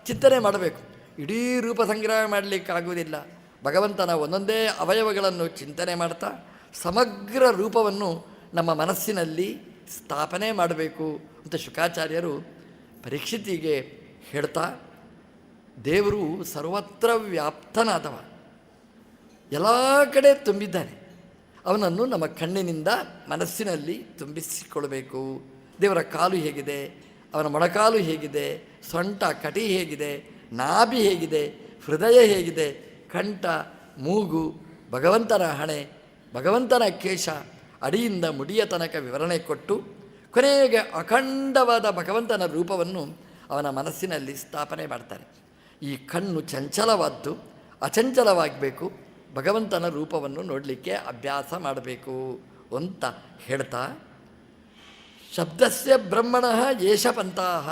ಚಿಂತನೆ ಮಾಡಬೇಕು. ಇಡೀ ರೂಪ ಸಂಗ್ರಹ ಮಾಡಲಿಕ್ಕಾಗುವುದಿಲ್ಲ. ಭಗವಂತನ ಒಂದೊಂದೇ ಅವಯವಗಳನ್ನು ಚಿಂತನೆ ಮಾಡ್ತಾ ಸಮಗ್ರ ರೂಪವನ್ನು ನಮ್ಮ ಮನಸ್ಸಿನಲ್ಲಿ ಸ್ಥಾಪನೆ ಮಾಡಬೇಕು ಅಂತ ಶುಕಾಚಾರ್ಯರು ಪರೀಕ್ಷಿತಿಗೆ ಹೇಳ್ತಾ, ದೇವರು ಸರ್ವತ್ರ ವ್ಯಾಪ್ತನಾದವ, ಎಲ್ಲ ಕಡೆ ತುಂಬಿದ್ದಾನೆ. ಅವನನ್ನು ನಮ್ಮ ಕಣ್ಣಿನಿಂದ ಮನಸ್ಸಿನಲ್ಲಿ ತುಂಬಿಸಿಕೊಳ್ಬೇಕು. ದೇವರ ಕಾಲು ಹೇಗಿದೆ, ಅವನ ಮೊಣಕಾಲು ಹೇಗಿದೆ, ಸೊಂಟ ಕಟಿ ಹೇಗಿದೆ, ನಾಭಿ ಹೇಗಿದೆ, ಹೃದಯ ಹೇಗಿದೆ, ಕಂಠ, ಮೂಗು, ಭಗವಂತನ ಹಣೆ, ಭಗವಂತನ ಕೇಶ, ಅಡಿಯಿಂದ ಮುಡಿಯ ತನಕ ವಿವರಣೆ ಕೊಟ್ಟು ಕೊನೆಗೆ ಅಖಂಡವಾದ ಭಗವಂತನ ರೂಪವನ್ನು ಅವನ ಮನಸ್ಸಿನಲ್ಲಿ ಸ್ಥಾಪನೆ ಮಾಡ್ತಾರೆ. ಈ ಕಣ್ಣು ಚಂಚಲವಾದ್ದು, ಅಚಂಚಲವಾಗಬೇಕು. ಭಗವಂತನ ರೂಪವನ್ನು ನೋಡಲಿಕ್ಕೆ ಅಭ್ಯಾಸ ಮಾಡಬೇಕು ಅಂತ ಹೇಳ್ತಾ, ಶಬ್ದಸ್ಯ ಬ್ರಹ್ಮಣಃ ಏಷ ಪಂಥಾಃ.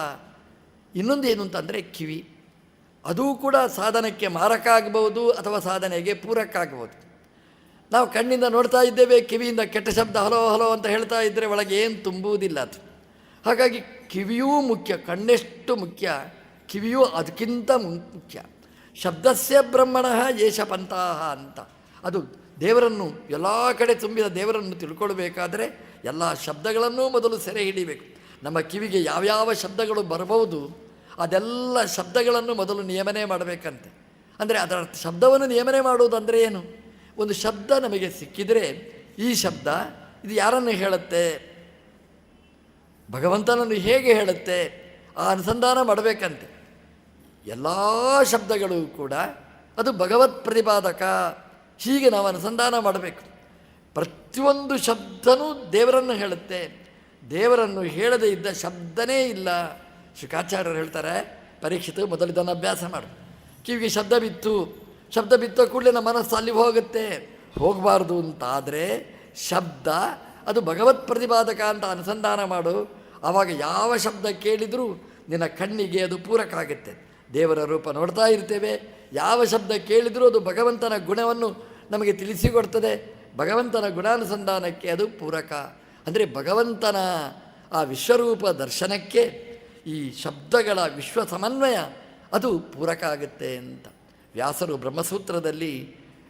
ಇನ್ನೊಂದು ಏನು ಅಂತಂದರೆ ಕಿವಿ. ಅದೂ ಕೂಡ ಸಾಧನಕ್ಕೆ ಮಾರಕ ಆಗಬಹುದು ಅಥವಾ ಸಾಧನೆಗೆ ಪೂರಕ ಆಗಬಹುದು. ನಾವು ಕಣ್ಣಿಂದ ನೋಡ್ತಾ ಇದ್ದೇವೆ, ಕಿವಿಯಿಂದ ಕೆಟ್ಟ ಶಬ್ದ ಹಲೋ ಹಲೋ ಅಂತ ಹೇಳ್ತಾ ಇದ್ದರೆ ಒಳಗೆ ಏನು ತುಂಬುವುದಿಲ್ಲ ಅದು. ಹಾಗಾಗಿ ಕಿವಿಯೂ ಮುಖ್ಯ, ಕಣ್ಣೆಷ್ಟು ಮುಖ್ಯ ಕಿವಿಯೂ ಅದಕ್ಕಿಂತ ಮುಖ್ಯ. ಶಬ್ದಸ್ಯ ಬ್ರಹ್ಮಣಃ ಏಷ ಪಂಥಾಃ ಅಂತ. ಅದು ದೇವರನ್ನು, ಎಲ್ಲ ಕಡೆ ತುಂಬಿದ ದೇವರನ್ನು ತಿಳ್ಕೊಳ್ಬೇಕಾದ್ರೆ ಎಲ್ಲ ಶಬ್ದಗಳನ್ನೂ ಮೊದಲು ಸೆರೆ ಹಿಡಿಬೇಕು. ನಮ್ಮ ಕಿವಿಗೆ ಯಾವ್ಯಾವ ಶಬ್ದಗಳು ಬರಬಹುದು ಅದೆಲ್ಲ ಶಬ್ದಗಳನ್ನು ಮೊದಲು ನಿಯಮನೆ ಮಾಡಬೇಕಂತೆ. ಅಂದರೆ ಅದರ ಶಬ್ದವನ್ನು ನಿಯಮನೆ ಮಾಡುವುದಂದರೆ ಏನು? ಒಂದು ಶಬ್ದ ನಮಗೆ ಸಿಕ್ಕಿದರೆ ಈ ಶಬ್ದ ಇದು ಯಾರನ್ನು ಹೇಳುತ್ತೆ, ಭಗವಂತನನ್ನು ಹೇಗೆ ಹೇಳುತ್ತೆ, ಆ ಅನುಸಂಧಾನ ಮಾಡಬೇಕಂತೆ. ಎಲ್ಲ ಶಬ್ದಗಳು ಕೂಡ ಅದು ಭಗವತ್ ಪ್ರತಿಪಾದಕ, ಹೀಗೆ ನಾವು ಅನುಸಂಧಾನ ಮಾಡಬೇಕು. ಪ್ರತಿಯೊಂದು ಶಬ್ದನೂ ದೇವರನ್ನು ಹೇಳುತ್ತೆ. ದೇವರನ್ನು ಹೇಳದೇ ಇದ್ದ ಶಬ್ದನೇ ಇಲ್ಲ. ಶುಕಾಚಾರ್ಯರು ಹೇಳ್ತಾರೆ, ಪರೀಕ್ಷಿತ ಮೊದಲು ಇದನ್ನು ಅಭ್ಯಾಸ ಮಾಡು. ಕಿವಿಗೆ ಶಬ್ದ ಬಿತ್ತ ಕೂಡಲೇ ನಮ್ಮ ಮನಸ್ಸು ಅಲ್ಲಿ ಹೋಗುತ್ತೆ. ಹೋಗಬಾರ್ದು ಅಂತಾದರೆ ಶಬ್ದ ಅದು ಭಗವತ್ ಪ್ರತಿಪಾದಕ ಅಂತ ಅನುಸಂಧಾನ ಮಾಡು. ಆವಾಗ ಯಾವ ಶಬ್ದ ಕೇಳಿದರೂ ನಿನ್ನ ಕಣ್ಣಿಗೆ ಅದು ಪೂರಕ ಆಗುತ್ತೆ. ದೇವರ ರೂಪ ನೋಡ್ತಾ ಇರ್ತೇವೆ, ಯಾವ ಶಬ್ದ ಕೇಳಿದರೂ ಅದು ಭಗವಂತನ ಗುಣವನ್ನು ನಮಗೆ ತಿಳಿಸಿಕೊಡ್ತದೆ. ಭಗವಂತನ ಗುಣಾನುಸಂಧಾನಕ್ಕೆ ಅದು ಪೂರಕ. ಅಂದರೆ ಭಗವಂತನ ಆ ವಿಶ್ವರೂಪ ದರ್ಶನಕ್ಕೆ ಈ ಶಬ್ದಗಳ ವಿಶ್ವ ಸಮನ್ವಯ ಅದು ಪೂರಕ ಆಗುತ್ತೆ ಅಂತ ವ್ಯಾಸರು ಬ್ರಹ್ಮಸೂತ್ರದಲ್ಲಿ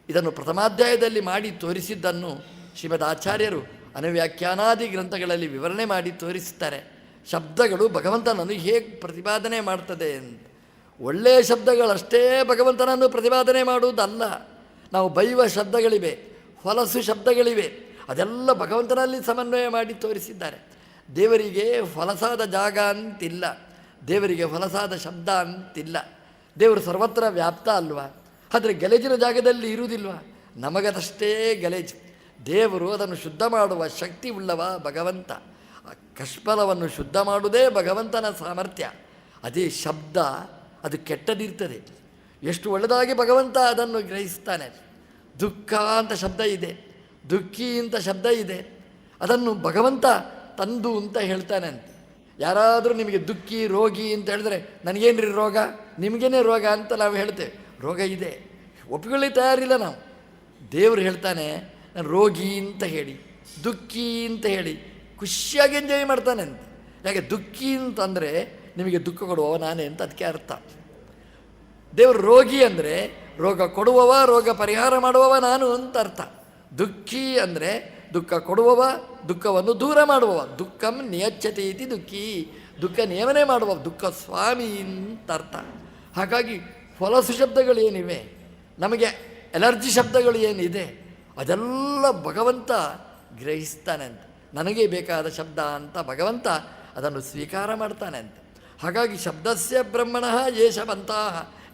ಇದನ್ನು ಪ್ರಥಮಾಧ್ಯಾಯದಲ್ಲಿ ಮಾಡಿ ತೋರಿಸಿದ್ದನ್ನು ಶ್ರೀಮದ್ ಆಚಾರ್ಯರು ಅನುವ್ಯಾಖ್ಯಾನಾದಿ ಗ್ರಂಥಗಳಲ್ಲಿ ವಿವರಣೆ ಮಾಡಿ ತೋರಿಸ್ತಾರೆ. ಶಬ್ದಗಳು ಭಗವಂತನನ್ನು ಹೇಗೆ ಪ್ರತಿಪಾದನೆ ಮಾಡ್ತದೆ ಅಂತ. ಒಳ್ಳೆಯ ಶಬ್ದಗಳಷ್ಟೇ ಭಗವಂತನನ್ನು ಪ್ರತಿಪಾದನೆ ಮಾಡುವುದಲ್ಲ. ನಾವು ಬೈಯುವ ಶಬ್ದಗಳಿವೆ, ಹೊಲಸು ಶಬ್ದಗಳಿವೆ, ಅದೆಲ್ಲ ಭಗವಂತನಲ್ಲಿ ಸಮನ್ವಯ ಮಾಡಿ ತೋರಿಸಿದ್ದಾರೆ. ದೇವರಿಗೆ ಹೊಲಸಾದ ಜಾಗ ಅಂತಿಲ್ಲ, ದೇವರಿಗೆ ಹೊಲಸಾದ ಶಬ್ದ ಅಂತಿಲ್ಲ. ದೇವರು ಸರ್ವತ್ರ ವ್ಯಾಪ್ತ ಅಲ್ವಾ, ಆದರೆ ಗಲೇಜಿನ ಜಾಗದಲ್ಲಿ ಇರುವುದಿಲ್ವ? ನಮಗದಷ್ಟೇ ಗಲೇಜು. ದೇವರು ಅದನ್ನು ಶುದ್ಧ ಮಾಡುವ ಶಕ್ತಿ ಉಳ್ಳವ ಭಗವಂತ. ಕಷ್ಮಲವನ್ನು ಶುದ್ಧ ಮಾಡುವುದೇ ಭಗವಂತನ ಸಾಮರ್ಥ್ಯ. ಅದೇ ಶಬ್ದ ಅದು ಕೆಟ್ಟದಿರ್ತದೆ. ಎಷ್ಟು ಒಳ್ಳೆಯದಾಗಿ ಭಗವಂತ ಅದನ್ನು ಗ್ರಹಿಸ್ತಾನೆ. ದುಃಖ ಅಂತ ಶಬ್ದ ಇದೆ, ದುಃಖಿ ಅಂತ ಶಬ್ದ ಇದೆ, ಅದನ್ನು ಭಗವಂತ ತಂದು ಅಂತ ಹೇಳ್ತಾನೆ ಅಂತ. ಯಾರಾದರೂ ನಿಮಗೆ ದುಃಖಿ ರೋಗಿ ಅಂತ ಹೇಳಿದ್ರೆ ನನಗೇನ್ರಿ ರೋಗ, ನಿಮಗೇನೇ ರೋಗ ಅಂತ ನಾವು ಹೇಳ್ತೇವೆ. ರೋಗ ಇದೆ, ಒಪ್ಪಿಕೊಳ್ಳಿ ತಯಾರಿಲ್ಲ ನಾವು. ದೇವರು ಹೇಳ್ತಾನೆ ನಾನು ರೋಗಿ ಅಂತ ಹೇಳಿ, ದುಃಖಿ ಅಂತ ಹೇಳಿ ಖುಷಿಯಾಗಿ ಎಂಜಾಯ್ ಮಾಡ್ತಾನೆ ಅಂತ. ಯಾಕೆ ದುಃಖಿ ಅಂತಂದರೆ ನಿಮಗೆ ದುಃಖ ಕೊಡುವವ ನಾನೇ ಅಂತ ಅದಕ್ಕೆ ಅರ್ಥ. ದೇವರು ರೋಗಿ ಅಂದರೆ ರೋಗ ಕೊಡುವವ, ರೋಗ ಪರಿಹಾರ ಮಾಡುವವ ನಾನು ಅಂತ ಅರ್ಥ. ದುಃಖಿ ಅಂದರೆ ದುಃಖ ಕೊಡುವವ, ದುಃಖವನ್ನು ದೂರ ಮಾಡುವವ. ದುಃಖಂ ನಿಯಚ್ಛತೆ ಇತಿ ದುಃಖಿ, ದುಃಖ ನಿಯಮನೆ ಮಾಡುವ ದುಃಖ ಸ್ವಾಮಿ ಅಂತ ಅರ್ಥ. ಹಾಗಾಗಿ ಹೊಲಸು ಶಬ್ದಗಳು ಏನಿವೆ, ನಮಗೆ ಎಲರ್ಜಿ ಶಬ್ದಗಳು ಏನಿದೆ, ಅದೆಲ್ಲ ಭಗವಂತ ಗ್ರಹಿಸ್ತಾನೆ ಅಂತ. ನನಗೆ ಬೇಕಾದ ಶಬ್ದ ಅಂತ ಭಗವಂತ ಅದನ್ನು ಸ್ವೀಕಾರ ಮಾಡ್ತಾನೆ ಅಂತ. ಹಾಗಾಗಿ ಶಬ್ದಸ್ಯ ಬ್ರಹ್ಮಣಃ ಯೇಷವಂತಹ,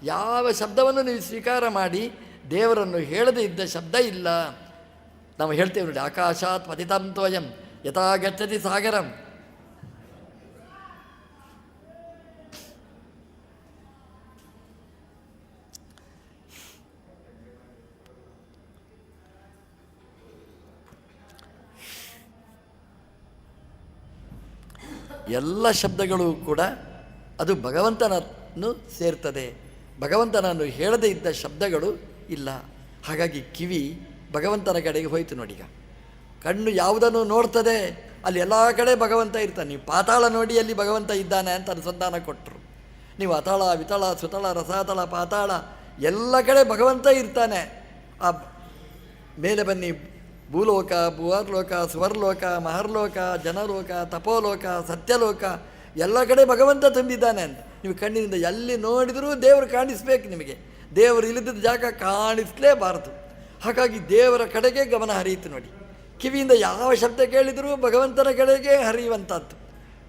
ಯಾವ ಶಬ್ದವನ್ನು ನೀವು ಸ್ವೀಕಾರ ಮಾಡಿ ದೇವರನ್ನು ಹೇಳದೇ ಇದ್ದ ಶಬ್ದ ಇಲ್ಲ. ನಾವು ಹೇಳ್ತೇವೆ ನೋಡಿ, ಆಕಾಶಾತ್ ಪತಿತಂ ತೋಯಂ ಯಥಾ ಗಚ್ಚತಿ ಸಾಗರಂ. ಎಲ್ಲ ಶಬ್ದಗಳು ಕೂಡ ಅದು ಭಗವಂತನನ್ನು ಸೇರ್ತದೆ. ಭಗವಂತನನ್ನು ಹೇಳದೇ ಇದ್ದ ಶಬ್ದಗಳು ಇಲ್ಲ. ಹಾಗಾಗಿ ಕಿವಿ ಭಗವಂತನ ಕಡೆಗೆ ಹೋಯಿತು ನೋಡಿ. ಈಗ ಕಣ್ಣು ಯಾವುದನ್ನು ನೋಡ್ತದೆ ಅಲ್ಲಿ ಎಲ್ಲ ಕಡೆ ಭಗವಂತ ಇರ್ತಾನೆ. ನೀವು ಪಾತಾಳ ನೋಡಿ ಅಲ್ಲಿ ಭಗವಂತ ಇದ್ದಾನೆ ಅಂತ ಅನುಸಂಧಾನ ಕೊಟ್ಟರು. ನೀವು ಅತಳ ವಿತಳ ಸುತಳ ರಸಾತಳ ಪಾತಾಳ ಎಲ್ಲ ಕಡೆ ಭಗವಂತ ಇರ್ತಾನೆ. ಆ ಮೇಲೆ ಬನ್ನಿ, ಭೂಲೋಕ, ಭುವರ್ಲೋಕ, ಸುವರ್ಲೋಕ, ಮಹರ್ಲೋಕ, ಜನಲೋಕ, ತಪೋಲೋಕ, ಸತ್ಯಲೋಕ ಎಲ್ಲ ಕಡೆ ಭಗವಂತ ತುಂಬಿದ್ದಾನೆ ಅಂತ. ನೀವು ಕಣ್ಣಿನಿಂದ ಎಲ್ಲಿ ನೋಡಿದರೂ ದೇವರು ಕಾಣಿಸ್ಬೇಕು ನಿಮಗೆ. ದೇವರು ಇಲ್ಲದಿದ್ದ ಜಾಗ ಕಾಣಿಸಲೇಬಾರದು. ಹಾಗಾಗಿ ದೇವರ ಕಡೆಗೆ ಗಮನ ಹರಿಯಿತು ನೋಡಿ. ಕಿವಿಯಿಂದ ಯಾವ ಶಬ್ದ ಕೇಳಿದರೂ ಭಗವಂತನ ಕಡೆಗೆ ಹರಿಯುವಂಥದ್ದು.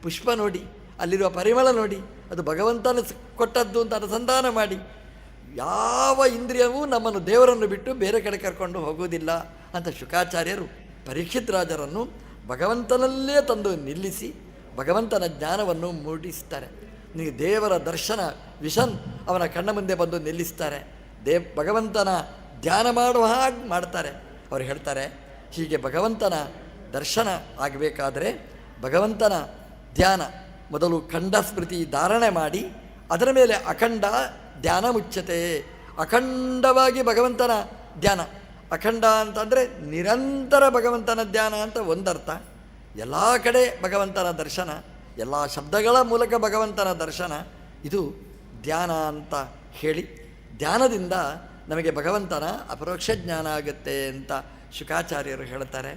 ಪುಷ್ಪ ನೋಡಿ, ಅಲ್ಲಿರುವ ಪರಿಮಳ ನೋಡಿ, ಅದು ಭಗವಂತನ ಕೊಟ್ಟದ್ದು ಅಂತ ಅನುಸಂಧಾನ ಮಾಡಿ. ಯಾವ ಇಂದ್ರಿಯವೂ ನಮ್ಮನ್ನು ದೇವರನ್ನು ಬಿಟ್ಟು ಬೇರೆ ಕಡೆ ಕರ್ಕೊಂಡು ಹೋಗುವುದಿಲ್ಲ ಅಂತ ಶುಕಾಚಾರ್ಯರು ಪರೀಕ್ಷಿತ್ ರಾಜರನ್ನು ಭಗವಂತನಲ್ಲೇ ತಂದು ನಿಲ್ಲಿಸಿ ಭಗವಂತನ ಜ್ಞಾನವನ್ನು ಮೂಡಿಸ್ತಾರೆ. ನೀವು ದೇವರ ದರ್ಶನ ವಿಷನ್ ಅವನ ಕಣ್ಣ ಮುಂದೆ ಬಂದು ನಿಲ್ಲಿಸ್ತಾರೆ. ಭಗವಂತನ ಧ್ಯಾನ ಮಾಡುವ ಹಾಗೆ ಮಾಡ್ತಾರೆ. ಅವರು ಹೇಳ್ತಾರೆ, ಹೀಗೆ ಭಗವಂತನ ದರ್ಶನ ಆಗಬೇಕಾದರೆ ಭಗವಂತನ ಧ್ಯಾನ ಮೊದಲು ಖಂಡ ಸ್ಮೃತಿ ಧಾರಣೆ ಮಾಡಿ ಅದರ ಮೇಲೆ ಅಖಂಡ ಧ್ಯಾನ ಮುಚ್ಚತೆ. ಅಖಂಡವಾಗಿ ಭಗವಂತನ ಧ್ಯಾನ. ಅಖಂಡ ಅಂತಂದರೆ ನಿರಂತರ ಭಗವಂತನ ಧ್ಯಾನ ಅಂತ ಒಂದರ್ಥ. ಎಲ್ಲ ಕಡೆ ಭಗವಂತನ ದರ್ಶನ, ಎಲ್ಲ ಶಬ್ದಗಳ ಮೂಲಕ ಭಗವಂತನ ದರ್ಶನ, ಇದು ಧ್ಯಾನ ಅಂತ ಹೇಳಿ, ಧ್ಯಾನದಿಂದ ನಮಗೆ ಭಗವಂತನ ಅಪರೋಕ್ಷ ಜ್ಞಾನ ಆಗುತ್ತೆ ಅಂತ ಶುಕಾಚಾರ್ಯರು ಹೇಳ್ತಾರೆ.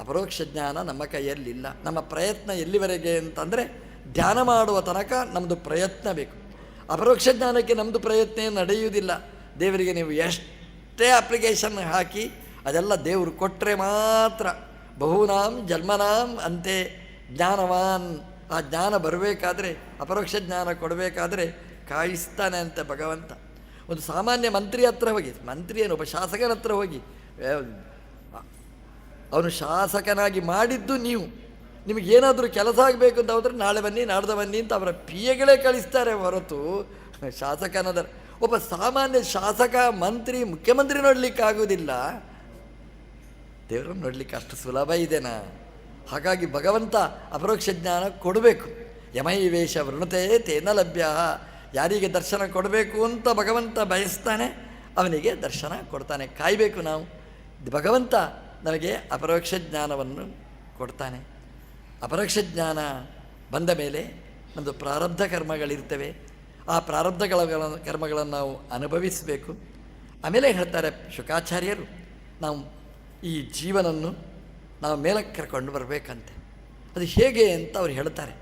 ಅಪರೋಕ್ಷ ಜ್ಞಾನ ನಮ್ಮ ಕೈಯಲ್ಲಿಲ್ಲ. ನಮ್ಮ ಪ್ರಯತ್ನ ಎಲ್ಲಿವರೆಗೆ ಅಂತಂದರೆ ಧ್ಯಾನ ಮಾಡುವ ತನಕ ನಮ್ಮದು ಪ್ರಯತ್ನ ಬೇಕು. ಅಪರೋಕ್ಷ ಜ್ಞಾನಕ್ಕೆ ನಮ್ಮದು ಪ್ರಯತ್ನ ನಡೆಯುವುದಿಲ್ಲ. ದೇವರಿಗೆ ನೀವು ಎಷ್ಟೇ ಅಪ್ಲಿಕೇಶನ್ ಹಾಕಿ ಅದೆಲ್ಲ ದೇವರು ಕೊಟ್ಟರೆ ಮಾತ್ರ. ಬಹೂನಾಂ ಜನ್ಮನಾಂ ಅಂತೆ ಜ್ಞಾನವಾನ್. ಆ ಜ್ಞಾನ ಬರಬೇಕಾದ್ರೆ, ಅಪರೋಕ್ಷ ಜ್ಞಾನ ಕೊಡಬೇಕಾದ್ರೆ ಕಾಯಿಸ್ತಾನೆ ಅಂತ ಭಗವಂತ. ಒಂದು ಸಾಮಾನ್ಯ ಮಂತ್ರಿ ಹತ್ರ ಹೋಗಿ, ಮಂತ್ರಿಯನ್ನು ಒಬ್ಬ ಶಾಸಕನ ಹತ್ರ ಹೋಗಿ, ಅವನು ಶಾಸಕನಾಗಿ ಮಾಡಿದ್ದು ನೀವು, ನಿಮಗೇನಾದರೂ ಕೆಲಸ ಆಗಬೇಕು ಅಂತ ಹೋದರೆ ನಾಳೆ ಬನ್ನಿ ನಾಡ್ದು ಬನ್ನಿ ಅಂತ ಅವರ ಪಿಎಗಳೇ ಕಳಿಸ್ತಾರೆ ಹೊರತು ಶಾಸಕನದ ಒಬ್ಬ ಸಾಮಾನ್ಯ ಶಾಸಕ, ಮಂತ್ರಿ, ಮುಖ್ಯಮಂತ್ರಿ ನೋಡಲಿಕ್ಕಾಗೋದಿಲ್ಲ. ದೇವರನ್ನು ನೋಡಲಿಕ್ಕೆ ಅಷ್ಟು ಸುಲಭ ಇದೆನಾ? ಹಾಗಾಗಿ ಭಗವಂತ ಅಪರೋಕ್ಷ ಜ್ಞಾನ ಕೊಡಬೇಕು. ಯಮೈವೇಶ ವೃಣತೆ ತೇನ ಲಭ್ಯ. ಯಾರಿಗೆ ದರ್ಶನ ಕೊಡಬೇಕು ಅಂತ ಭಗವಂತ ಬಯಸ್ತಾನೆ ಅವನಿಗೆ ದರ್ಶನ ಕೊಡ್ತಾನೆ. ಕಾಯಬೇಕು ನಾವು. ಭಗವಂತ ನಮಗೆ ಅಪರೋಕ್ಷ ಜ್ಞಾನವನ್ನು ಕೊಡ್ತಾನೆ. ಅಪರೋಕ್ಷ ಜ್ಞಾನ ಬಂದ ಮೇಲೆ ನಮ್ಮದು ಪ್ರಾರಬ್ಧ ಕರ್ಮಗಳಿರ್ತವೆ. ಆ ಪ್ರಾರಬ್ಧಗಳ ಕರ್ಮಗಳನ್ನು ನಾವು ಅನುಭವಿಸಬೇಕು. ಆಮೇಲೆ ಹೇಳ್ತಾರೆ ಶುಕಾಚಾರ್ಯರು, ನಾವು ಈ ಜೀವನನ್ನು ನಾವು ಮೇಲಕ್ಕೆ ಕರ್ಕೊಂಡು ಬರಬೇಕಂತೆ. ಅದು ಹೇಗೆ ಅಂತ ಅವ್ರು ಹೇಳ್ತಾರೆ.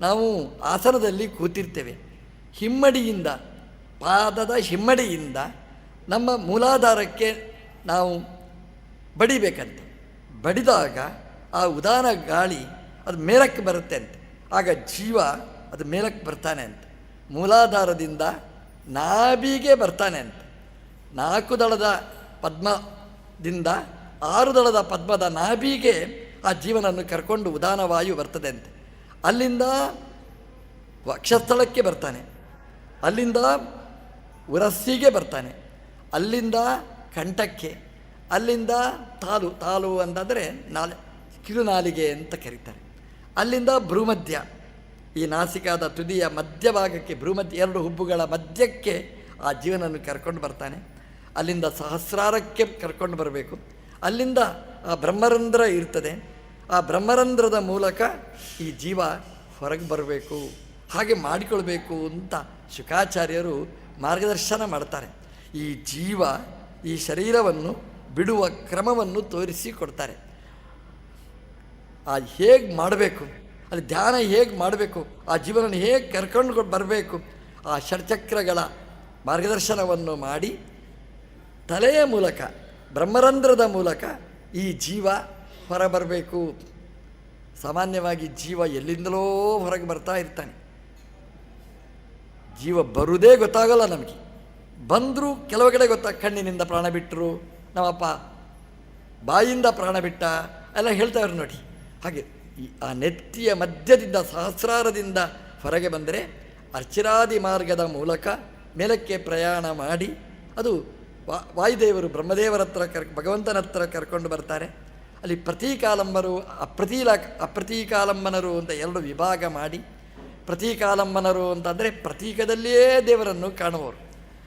ನಾವು ಆಸನದಲ್ಲಿ ಕೂತಿರ್ತೇವೆ, ಹಿಮ್ಮಡಿಯಿಂದ, ಪಾದದ ಹಿಮ್ಮಡಿಯಿಂದ ನಮ್ಮ ಮೂಲಾಧಾರಕ್ಕೆ ನಾವು ಬಡಿಬೇಕಂತೆ. ಬಡಿದಾಗ ಆ ಉದಾನ ಗಾಳಿ ಅದು ಮೇಲಕ್ಕೆ ಬರುತ್ತೆ ಅಂತೆ. ಆಗ ಜೀವ ಅದು ಮೇಲಕ್ಕೆ ಬರ್ತಾನೆ ಅಂತ. ಮೂಲಾಧಾರದಿಂದ ನಾಭಿಗೆ ಬರ್ತಾನೆ ಅಂತ. 4 ದಳದ ಪದ್ಮದಿಂದ 6 ದಳದ ಪದ್ಮದ ನಾಭಿಗೆ ಆ ಜೀವನನ್ನು ಕರ್ಕೊಂಡು ಉದಾನ ವಾಯು ಬರ್ತದೆ ಅಂತೆ. ಅಲ್ಲಿಂದ ವಕ್ಷಸ್ಥಳಕ್ಕೆ ಬರ್ತಾನೆ, ಅಲ್ಲಿಂದ ಉರಸ್ಸಿಗೆ ಬರ್ತಾನೆ, ಅಲ್ಲಿಂದ ಕಂಠಕ್ಕೆ, ಅಲ್ಲಿಂದ ತಾಲು ಅಂತಂದರೆ ಕಿರುನಾಲಿಗೆ ಅಂತ ಕರೀತಾರೆ, ಅಲ್ಲಿಂದ ಭ್ರೂಮಧ್ಯ, ಈ ನಾಸಿಕಾದ ತುದಿಯ ಮಧ್ಯಭಾಗಕ್ಕೆ, ಭ್ರೂಮಧ್ಯ 2 ಹುಬ್ಬುಗಳ ಮಧ್ಯಕ್ಕೆ ಆ ಜೀವನನ್ನು ಕರ್ಕೊಂಡು ಬರ್ತಾನೆ. ಅಲ್ಲಿಂದ ಸಹಸ್ರಾರಕ್ಕೆ ಕರ್ಕೊಂಡು ಬರಬೇಕು. ಅಲ್ಲಿಂದ ಆ ಬ್ರಹ್ಮರಂಧ್ರ ಇರ್ತದೆ, ಆ ಬ್ರಹ್ಮರಂಧ್ರದ ಮೂಲಕ ಈ ಜೀವ ಹೊರಗೆ ಬರಬೇಕು. ಹಾಗೆ ಮಾಡಿಕೊಳ್ಬೇಕು ಅಂತ ಶುಕಾಚಾರ್ಯರು ಮಾರ್ಗದರ್ಶನ ಮಾಡ್ತಾರೆ. ಈ ಜೀವ ಈ ಶರೀರವನ್ನು ಬಿಡುವ ಕ್ರಮವನ್ನು ತೋರಿಸಿಕೊಡ್ತಾರೆ. ಹೇಗೆ ಮಾಡಬೇಕು, ಅಲ್ಲಿ ಧ್ಯಾನ ಹೇಗೆ ಮಾಡಬೇಕು, ಆ ಜೀವನವನ್ನು ಹೇಗೆ ಕರ್ಕೊಂಡು ಬರಬೇಕು, ಆ ಷಟ್ಚಕ್ರಗಳ ಮಾರ್ಗದರ್ಶನವನ್ನು ಮಾಡಿ ತಲೆಯ ಮೂಲಕ, ಬ್ರಹ್ಮರಂಧ್ರದ ಮೂಲಕ ಈ ಜೀವ ಹೊರಬರಬೇಕು. ಸಾಮಾನ್ಯವಾಗಿ ಜೀವ ಎಲ್ಲಿಂದಲೋ ಹೊರಗೆ ಬರ್ತಾ ಇರ್ತಾನೆ. ಜೀವ ಬರುವುದೇ ಗೊತ್ತಾಗಲ್ಲ ನಮಗೆ. ಬಂದರೂ ಕೆಲವು ಕಡೆ ಕಣ್ಣಿನಿಂದ ಪ್ರಾಣ ಬಿಟ್ಟರು, ನಮ್ಮಪ್ಪ ಬಾಯಿಂದ ಪ್ರಾಣ ಬಿಟ್ಟ ಎಲ್ಲ ಹೇಳ್ತಾವ್ರು ನೋಡಿ. ಹಾಗೆ ಆ ನೆತ್ತಿಯ ಮಧ್ಯದಿಂದ ಸಹಸ್ರಾರದಿಂದ ಹೊರಗೆ ಬಂದರೆ ಅರ್ಚಿರಾದಿ ಮಾರ್ಗದ ಮೂಲಕ ಮೇಲಕ್ಕೆ ಪ್ರಯಾಣ ಮಾಡಿ ಅದು ವಾಯುದೇವರು ಬ್ರಹ್ಮದೇವರ ಹತ್ರ ಭಗವಂತನ ಹತ್ರ ಕರ್ಕೊಂಡು ಬರ್ತಾರೆ. ಅಲ್ಲಿ ಪ್ರತೀಕಾಲಂಬರು ಅಪ್ರತೀಕಾಲಂಬನರು ಅಂತ 2 ವಿಭಾಗ ಮಾಡಿ, ಪ್ರತೀಕಾಲಂಬನರು ಅಂತಂದರೆ ಪ್ರತೀಕದಲ್ಲಿಯೇ ದೇವರನ್ನು ಕಾಣುವವರು.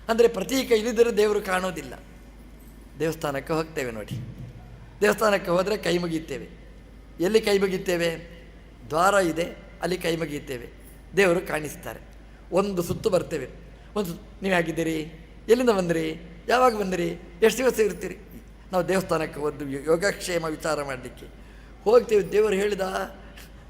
ಅಂದರೆ ಪ್ರತೀಕ ಇಲ್ಲಿದ್ದರೆ ದೇವರು ಕಾಣೋದಿಲ್ಲ. ದೇವಸ್ಥಾನಕ್ಕೆ ಹೋಗ್ತೇವೆ ನೋಡಿ, ದೇವಸ್ಥಾನಕ್ಕೆ ಹೋದರೆ ಕೈ ಮುಗಿಯುತ್ತೇವೆ. ಎಲ್ಲಿ ಕೈ ಮುಗಿಯುತ್ತೇವೆ? ದ್ವಾರ ಇದೆ, ಅಲ್ಲಿ ಕೈ ಮುಗಿಯುತ್ತೇವೆ, ದೇವರು ಕಾಣಿಸ್ತಾರೆ. ಒಂದು ಸುತ್ತು ಬರ್ತೇವೆ. ನೀವು ಹೇಗಿದ್ದೀರಿ, ಎಲ್ಲಿಂದ ಬಂದಿರಿ, ಯಾವಾಗ ಬಂದಿರಿ, ಎಷ್ಟು ದಿವಸ ಇರ್ತೀರಿ? ನಾವು ದೇವಸ್ಥಾನಕ್ಕೆ ಒಂದು ಯೋಗಕ್ಷೇಮ ವಿಚಾರ ಮಾಡಲಿಕ್ಕೆ ಹೋಗ್ತೇವೆ. ದೇವರು ಹೇಳಿದ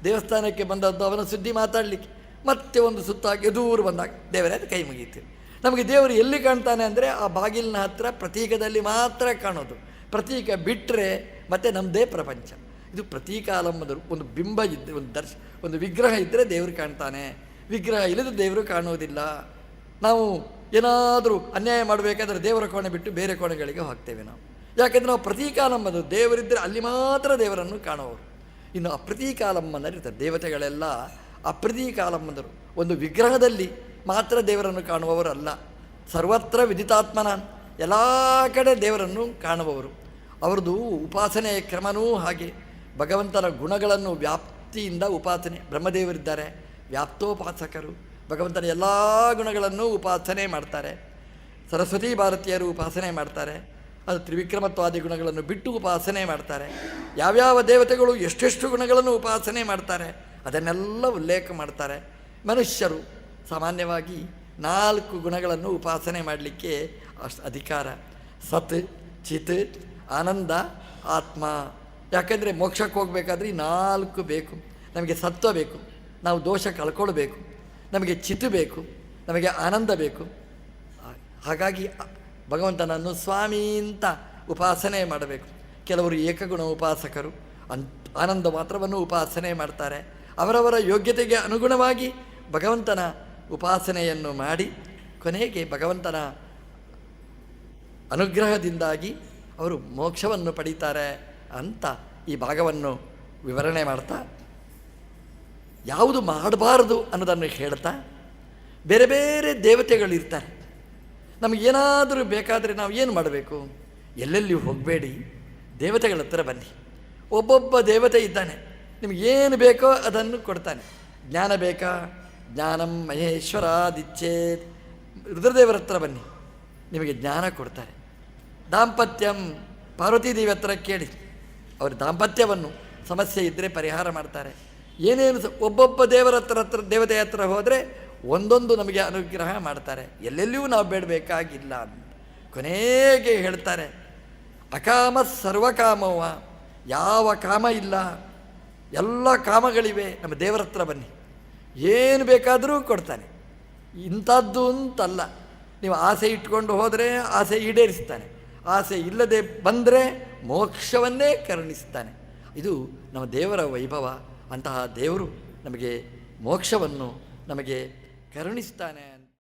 ದೇವಸ್ಥಾನಕ್ಕೆ ಬಂದದ್ದು ಅವನ ಸುದ್ದಿ ಮಾತಾಡಲಿಕ್ಕೆ. ಮತ್ತೆ ಒಂದು ಸುತ್ತಾಗಿ ಎದುರು ಬಂದಾಗ ದೇವರೇ ಕೈ ಮುಗಿಯುತ್ತೇವೆ. ನಮಗೆ ದೇವರು ಎಲ್ಲಿ ಕಾಣ್ತಾನೆ ಅಂದರೆ ಆ ಬಾಗಿಲಿನ ಹತ್ತಿರ ಪ್ರತೀಕದಲ್ಲಿ ಮಾತ್ರ ಕಾಣೋದು. ಪ್ರತೀಕ ಬಿಟ್ಟರೆ ಮತ್ತೆ ನಮ್ಮದೇ ಪ್ರಪಂಚ. ಇದು ಪ್ರತೀಕಾಲಂಬದರು. ಒಂದು ಬಿಂಬ ಇದ್ದರೆ, ಒಂದು ವಿಗ್ರಹ ಇದ್ದರೆ ದೇವರು ಕಾಣ್ತಾನೆ, ವಿಗ್ರಹ ಇಲ್ಲದ ದೇವರು ಕಾಣುವುದಿಲ್ಲ. ನಾವು ಏನಾದರೂ ಅನ್ಯಾಯ ಮಾಡಬೇಕಾದ್ರೆ ದೇವರ ಕೋಣೆ ಬಿಟ್ಟು ಬೇರೆ ಕೋಣೆಗಳಿಗೆ ಹೋಗ್ತೇವೆ ನಾವು. ಯಾಕೆಂದರೆ ನಾವು ಪ್ರತೀಕಾಲಂಬನರು. ದೇವರಿದ್ದರೆ ಅಲ್ಲಿ ಮಾತ್ರ ದೇವರನ್ನು ಕಾಣುವವರು. ಇನ್ನು ಅಪ್ರತೀಕಾಲಂಬನರಿರ್ತಾರೆ. ದೇವತೆಗಳೆಲ್ಲ ಅಪ್ರತೀಕಾಲಂಬನರು. ಒಂದು ವಿಗ್ರಹದಲ್ಲಿ ಮಾತ್ರ ದೇವರನ್ನು ಕಾಣುವವರಲ್ಲ. ಸರ್ವತ್ರ ವಿದಿತಾತ್ಮನ, ಎಲ್ಲ ಕಡೆ ದೇವರನ್ನು ಕಾಣುವವರು. ಅವರದು ಉಪಾಸನೆಯ ಕ್ರಮವೂ ಹಾಗೆ. ಭಗವಂತನ ಗುಣಗಳನ್ನು ವ್ಯಾಪ್ತಿಯಿಂದ ಉಪಾಸನೆ. ಬ್ರಹ್ಮದೇವರಿದ್ದಾರೆ, ವ್ಯಾಪ್ತೋಪಾಸಕರು, ಭಗವಂತನ ಎಲ್ಲ ಗುಣಗಳನ್ನು ಉಪಾಸನೆ ಮಾಡ್ತಾರೆ. ಸರಸ್ವತಿ ಭಾರತೀಯರು ಉಪಾಸನೆ ಮಾಡ್ತಾರೆ. ಅದು ತ್ರಿವಿಕ್ರಮತ್ವಾದಿ ಗುಣಗಳನ್ನು ಬಿಟ್ಟು ಉಪಾಸನೆ ಮಾಡ್ತಾರೆ. ಯಾವ್ಯಾವ ದೇವತೆಗಳು ಎಷ್ಟೆಷ್ಟು ಗುಣಗಳನ್ನು ಉಪಾಸನೆ ಮಾಡ್ತಾರೆ ಅದನ್ನೆಲ್ಲ ಉಲ್ಲೇಖ ಮಾಡ್ತಾರೆ. ಮನುಷ್ಯರು ಸಾಮಾನ್ಯವಾಗಿ 4 ಗುಣಗಳನ್ನು ಉಪಾಸನೆ ಮಾಡಲಿಕ್ಕೆ ಅಧಿಕಾರ. ಸತ್, ಚಿತ್, ಆನಂದ, ಆತ್ಮ. ಯಾಕೆಂದರೆ ಮೋಕ್ಷಕ್ಕೆ ಹೋಗಬೇಕಾದ್ರೆ ಈ 4 ಬೇಕು. ನಮಗೆ ಸತ್ವ ಬೇಕು, ನಾವು ದೋಷ ಕಳ್ಕೊಳ್ಬೇಕು. ನಮಗೆ ಚಿತ್ತು ಬೇಕು, ನಮಗೆ ಆನಂದ ಬೇಕು. ಹಾಗಾಗಿ ಭಗವಂತನನ್ನು ಸ್ವಾಮಿ ಅಂತ ಉಪಾಸನೆ ಮಾಡಬೇಕು. ಕೆಲವರು ಏಕಗುಣ ಉಪಾಸಕರು ಆನಂದ ಮಾತ್ರವನ್ನು ಉಪಾಸನೆ ಮಾಡ್ತಾರೆ. ಅವರವರ ಯೋಗ್ಯತೆಗೆ ಅನುಗುಣವಾಗಿ ಭಗವಂತನ ಉಪಾಸನೆಯನ್ನು ಮಾಡಿ ಕೊನೆಗೆ ಭಗವಂತನ ಅನುಗ್ರಹದಿಂದಾಗಿ ಅವರು ಮೋಕ್ಷವನ್ನು ಪಡೀತಾರೆ ಅಂತ ಈ ಭಾಗವನ್ನು ವಿವರಣೆ ಮಾಡ್ತಾ, ಯಾವುದು ಮಾಡಬಾರದು ಅನ್ನೋದನ್ನು ಹೇಳ್ತಾ, ಬೇರೆ ಬೇರೆ ದೇವತೆಗಳಿರ್ತಾರೆ. ನಮಗೇನಾದರೂ ಬೇಕಾದರೆ ನಾವು ಏನು ಮಾಡಬೇಕು? ಎಲ್ಲೆಲ್ಲಿ ಹೋಗಬೇಡಿ, ದೇವತೆಗಳ ಹತ್ರ ಬನ್ನಿ. ಒಬ್ಬೊಬ್ಬ ದೇವತೆ ಇದ್ದಾನೆ, ನಿಮಗೇನು ಬೇಕೋ ಅದನ್ನು ಕೊಡ್ತಾನೆ. ಜ್ಞಾನ ಬೇಕಾ? ಜ್ಞಾನಂ ಮಹೇಶ್ವರಾದಿಚ್ಛೇತ್, ರುದ್ರದೇವರ ಹತ್ರ ಬನ್ನಿ, ನಿಮಗೆ ಜ್ಞಾನ ಕೊಡ್ತಾರೆ. ದಾಂಪತ್ಯಂ, ಪಾರ್ವತೀದೇವಿ ಹತ್ರ ಕೇಳಿ, ಅವರು ದಾಂಪತ್ಯವನ್ನು ಸಮಸ್ಯೆ ಇದ್ದರೆ ಪರಿಹಾರ ಮಾಡ್ತಾರೆ. ಏನೇನು ಒಬ್ಬೊಬ್ಬ ದೇವತೆಯ ಹತ್ರ ಹೋದರೆ ಒಂದೊಂದು ನಮಗೆ ಅನುಗ್ರಹ ಮಾಡ್ತಾರೆ. ಎಲ್ಲೆಲ್ಲಿಯೂ ನಾವು ಬೇಡಬೇಕಾಗಿಲ್ಲ ಅಂತ ಕೊನೆಗೆ ಹೇಳ್ತಾರೆ. ಅಕಾಮ ಸರ್ವಕಾಮವ, ಯಾವ ಕಾಮ ಇಲ್ಲ, ಎಲ್ಲ ಕಾಮಗಳಿವೆ. ನಮ್ಮ ದೇವರ ಹತ್ರ ಬನ್ನಿ, ಏನು ಬೇಕಾದರೂ ಕೊಡ್ತಾನೆ. ಇಂಥದ್ದು ಅಂತಲ್ಲ, ನೀವು ಆಸೆ ಇಟ್ಕೊಂಡು ಹೋದರೆ ಆಸೆ ಈಡೇರಿಸ್ತಾನೆ, ಆಸೆ ಇಲ್ಲದೆ ಬಂದರೆ ಮೋಕ್ಷವನ್ನೇ ಕರುಣಿಸ್ತಾನೆ. ಇದು ನಮ್ಮ ದೇವರ ವೈಭವ. ಅಂತಹ ದೇವರು ನಮಗೆ ಮೋಕ್ಷವನ್ನು ನಮಗೆ ಕರುಣಿಸ್ತಾನೆ.